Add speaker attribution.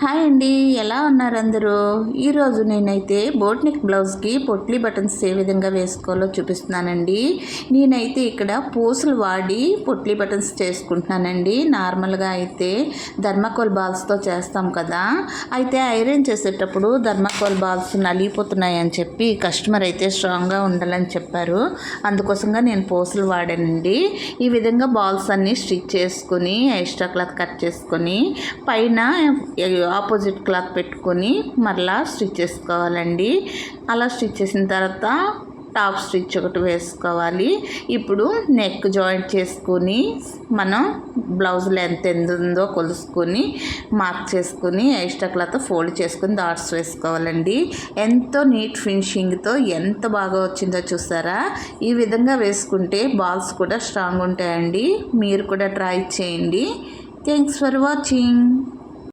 Speaker 1: Hi అండి, ఎలా ఉన్నారు అందరూ? ఈరోజు నేనైతే బోట్ నెక్ బ్లౌజ్కి పొట్లీ బటన్స్ ఏ విధంగా వేసుకోవాలో చూపిస్తున్నానండి. నేనైతే ఇక్కడ పూసలు వాడి పొట్లీ బటన్స్ చేసుకుంటున్నానండి. నార్మల్గా అయితే థర్మాకోల్ బాల్స్తో చేస్తాం కదా, అయితే ఐరన్ చేసేటప్పుడు థర్మాకోల్ బాల్స్ నలిగిపోతున్నాయి అని చెప్పి కస్టమర్ అయితే స్ట్రాంగ్గా ఉండాలని చెప్పారు. అందుకోసంగా నేను పూసలు వాడానండి. ఈ విధంగా బాల్స్ అన్నీ స్టిచ్ చేసుకుని ఎక్స్ట్రా క్లాత్ కట్ చేసుకొని పైన ఆపోజిట్ క్లాత్ పెట్టుకొని మరలా స్టిచ్ చేసుకోవాలండి. అలా స్టిచ్ చేసిన తర్వాత టాప్ స్టిచ్ ఒకటి వేసుకోవాలి. ఇప్పుడు నెక్ జాయింట్ చేసుకొని మనం బ్లౌజ్ లెంత్ ఎంత ఉందో కొలుసుకొని మార్క్ చేసుకొని ఎక్స్ట్రా క్లాత్ ఫోల్డ్ చేసుకొని డాట్స్ వేసుకోవాలండి. ఎంతో నీట్ ఫినిషింగ్తో ఎంత బాగా వచ్చిందో చూసారా? ఈ విధంగా వేసుకుంటే బాల్స్ కూడా స్ట్రాంగ్ ఉంటాయండి. మీరు కూడా ట్రై చేయండి. Thanks for watching.